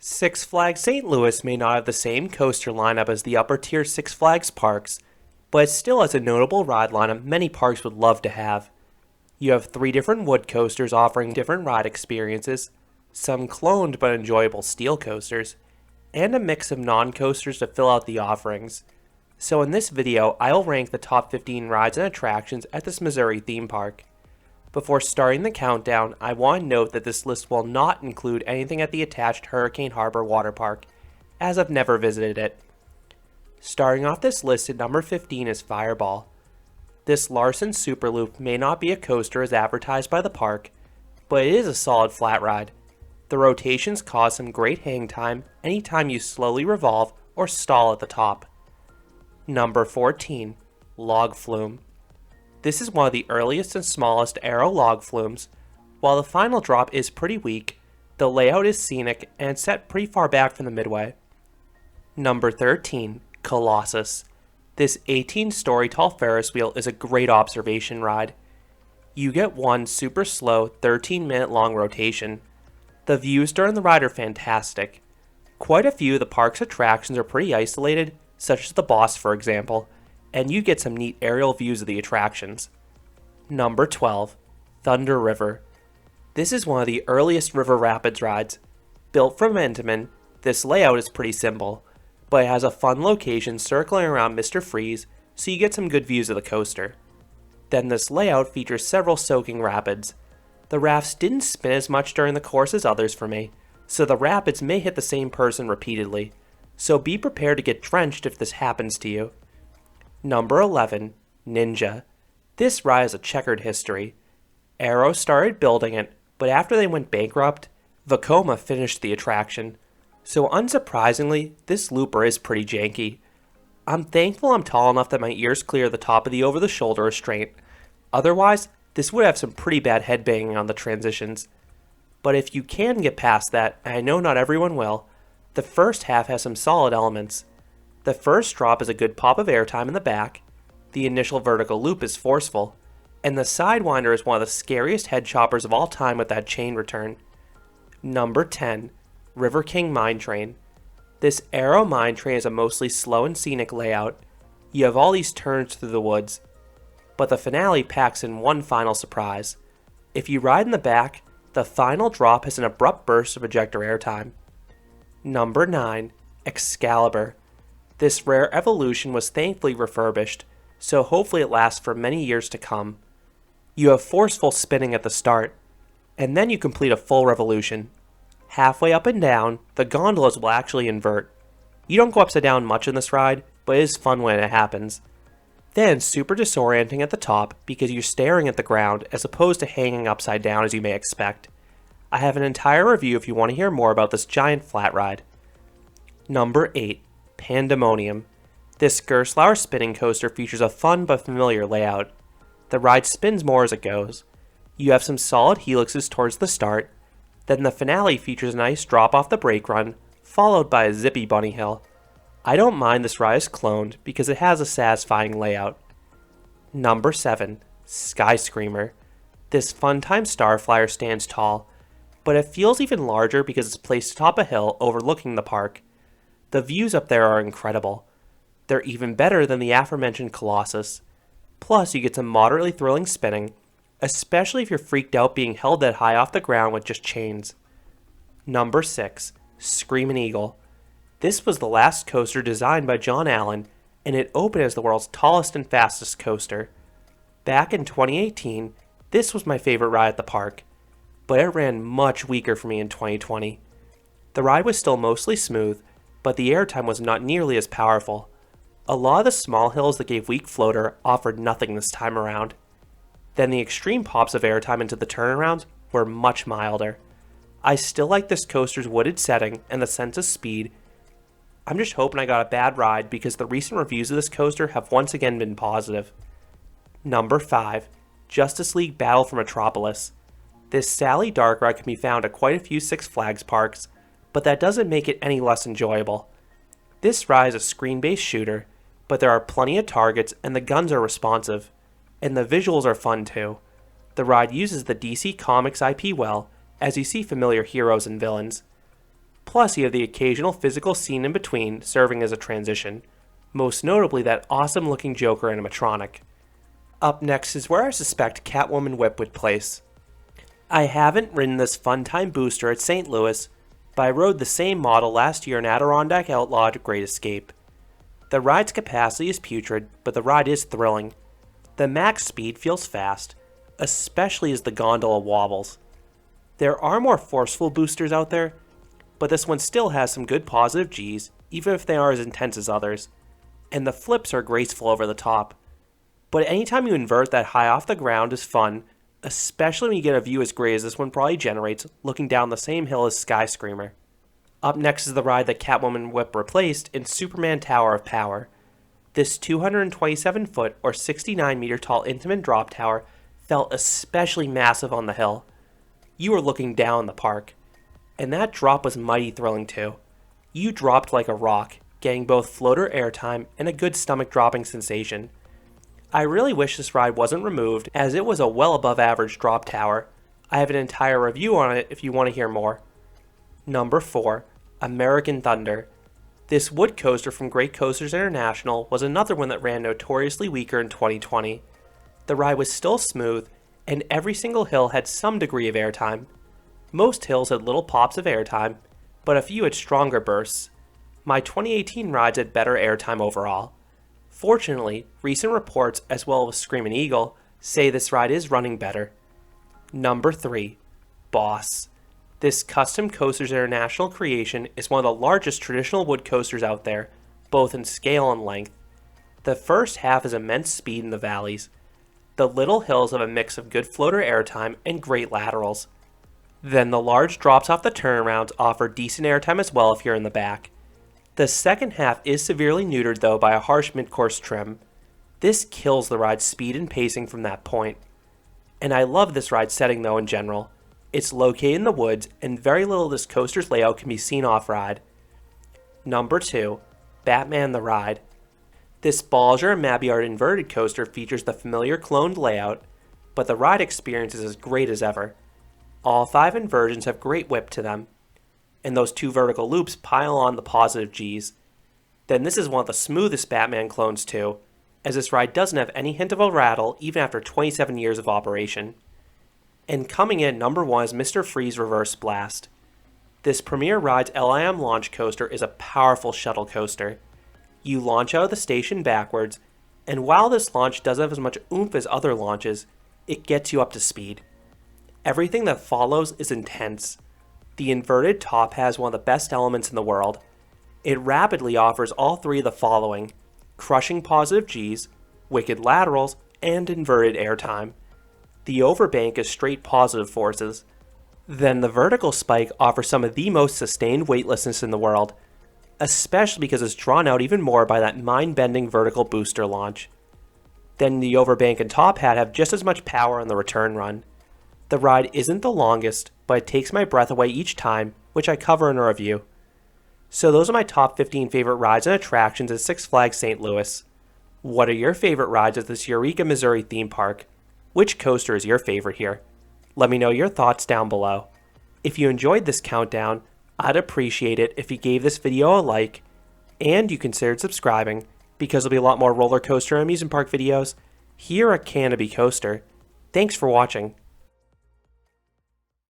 Six Flags St. Louis may not have the same coaster lineup as the upper tier Six Flags parks, but it still has a notable ride lineup many parks would love to have. You have 3 different wood coasters offering different ride experiences, some cloned but enjoyable steel coasters, and a mix of non-coasters to fill out the offerings. So in this video, I'll rank the top 15 rides and attractions at this Missouri theme park. Before starting the countdown, I want to note that this list will not include anything at the attached Hurricane Harbor Water Park, as I've never visited it. Starting off this list at number 15 is Fireball. This Larson Superloop may not be a coaster as advertised by the park, but it is a solid flat ride. The rotations cause some great hang time anytime you slowly revolve or stall at the top. Number 14, Log Flume. This is one of the earliest and smallest aero log flumes. While the final drop is pretty weak, the layout is scenic and set pretty far back from the midway. Number 13, Colossus. This 18-story tall Ferris wheel is a great observation ride. You get one super slow 13-minute long rotation. The views during the ride are fantastic. Quite a few of the park's attractions are pretty isolated, such as the boss for example, and you get some neat aerial views of the attractions. Number 12, Thunder River. This is one of the earliest river rapids rides. Built from Entenmann, this layout is pretty simple, but it has a fun location circling around Mr. Freeze, so you get some good views of the coaster. Then this layout features several soaking rapids. The rafts didn't spin as much during the course as others for me, so the rapids may hit the same person repeatedly, so be prepared to get drenched if this happens to you. Number 11, Ninja. This ride has a checkered history. Arrow started building it, but after they went bankrupt, Vekoma finished the attraction. So unsurprisingly, this looper is pretty janky. I'm thankful I'm tall enough that my ears clear the top of the over-the-shoulder restraint. Otherwise, this would have some pretty bad headbanging on the transitions. But if you can get past that, and I know not everyone will, the first half has some solid elements. The first drop is a good pop of airtime in the back, the initial vertical loop is forceful, and the Sidewinder is one of the scariest head choppers of all time with that chain return. Number 10, River King Mine Train. This Aero Mine Train is a mostly slow and scenic layout. You have all these turns through the woods, but the finale packs in one final surprise. If you ride in the back, the final drop has an abrupt burst of ejector airtime. Number 9, Xcalibur. This rare evolution was thankfully refurbished, so hopefully it lasts for many years to come. You have forceful spinning at the start, and then you complete a full revolution. Halfway up and down, the gondolas will actually invert. You don't go upside down much in this ride, but it is fun when it happens. Then super disorienting at the top because you're staring at the ground as opposed to hanging upside down as you may expect. I have an entire review if you want to hear more about this giant flat ride. Number 8. Pandemonium. This Gerstlauer spinning coaster features a fun but familiar layout. The ride spins more as it goes. You have some solid helixes towards the start, then the finale features a nice drop off the brake run, followed by a zippy bunny hill. I don't mind this ride is cloned because it has a satisfying layout. Number 7, SkyScreamer. This Funtime Starflyer stands tall, but it feels even larger because it's placed atop a hill overlooking the park. The views up there are incredible. They're even better than the aforementioned Colossus. Plus, you get some moderately thrilling spinning, especially if you're freaked out being held that high off the ground with just chains. Number 6, Screamin Eagle. This was the last coaster designed by John Allen, and it opened as the world's tallest and fastest coaster. Back in 2018, this was my favorite ride at the park, but it ran much weaker for me in 2020. The ride was still mostly smooth, but the airtime was not nearly as powerful. A lot of the small hills that gave weak floater offered nothing this time around. Then the extreme pops of airtime into the turnarounds were much milder. I still like this coaster's wooded setting and the sense of speed. I'm just hoping I got a bad ride because the recent reviews of this coaster have once again been positive. Number 5, Justice League Battle for Metropolis. This Sally Dark ride can be found at quite a few Six Flags parks, but that doesn't make it any less enjoyable. This ride is a screen-based shooter, but there are plenty of targets and the guns are responsive, and the visuals are fun too. The ride uses the DC Comics IP well, as you see familiar heroes and villains. Plus, you have the occasional physical scene in between serving as a transition, most notably that awesome looking Joker animatronic. Up next is where I suspect Catwoman Whip would place. I haven't ridden this Fun Time booster at St. Louis, but I rode the same model last year in Adirondack Outlawed Great Escape. The ride's capacity is putrid, but the ride is thrilling. The max speed feels fast, especially as the gondola wobbles. There are more forceful boosters out there, but this one still has some good positive Gs, even if they aren't as intense as others. And the flips are graceful over the top. But anytime you invert that high off the ground is fun, especially when you get a view as great as this one probably generates looking down the same hill as SkyScreamer. Up next is the ride that Catwoman Whip replaced in Superman Tower of Power. This 227 foot or 69 meter tall intimate drop tower felt especially massive on the hill. You were looking down the park. And that drop was mighty thrilling too. You dropped like a rock, getting both floater airtime and a good stomach dropping sensation. I really wish this ride wasn't removed, as it was a well above average drop tower. I have an entire review on it if you want to hear more. Number 4. American Thunder. This wood coaster from Great Coasters International was another one that ran notoriously weaker in 2020. The ride was still smooth, and every single hill had some degree of airtime. Most hills had little pops of airtime, but a few had stronger bursts. My 2018 rides had better airtime overall. Fortunately, recent reports as well as Screamin Eagle say this ride is running better. Number 3. Boss. This Custom Coasters International creation is one of the largest traditional wood coasters out there, both in scale and length. The first half is immense speed in the valleys. The little hills have a mix of good floater airtime and great laterals. Then the large drops off the turnarounds offer decent airtime as well if you're in the back. The second half is severely neutered though by a harsh mid-course trim. This kills the ride's speed and pacing from that point. And I love this ride setting though in general. It's located in the woods and very little of this coaster's layout can be seen off-ride. Number 2. Batman the Ride. This Balger and Mabbeyard inverted coaster features the familiar cloned layout, but the ride experience is as great as ever. All 5 inversions have great whip to them, and those 2 vertical loops pile on the positive Gs. Then this is one of the smoothest Batman clones too, as this ride doesn't have any hint of a rattle even after 27 years of operation. And coming in number 1 is Mr. Freeze Reverse Blast. This Premier Rides LIM launch coaster is a powerful shuttle coaster. You launch out of the station backwards, and while this launch doesn't have as much oomph as other launches, it gets you up to speed. Everything that follows is intense. The inverted top has one of the best elements in the world. It rapidly offers all 3 of the following: crushing positive Gs, wicked laterals, and inverted airtime. The overbank is straight positive forces. Then the vertical spike offers some of the most sustained weightlessness in the world, especially because it's drawn out even more by that mind-bending vertical booster launch. Then the overbank and top hat have just as much power on the return run. The ride isn't the longest, but it takes my breath away each time, which I cover in a review. So those are my top 15 favorite rides and attractions at Six Flags St. Louis. What are your favorite rides at this Eureka, Missouri theme park? Which coaster is your favorite here? Let me know your thoughts down below. If you enjoyed this countdown, I'd appreciate it if you gave this video a like, and you considered subscribing, because there'll be a lot more roller coaster and amusement park videos here at Canopy Coaster. Thanks for watching.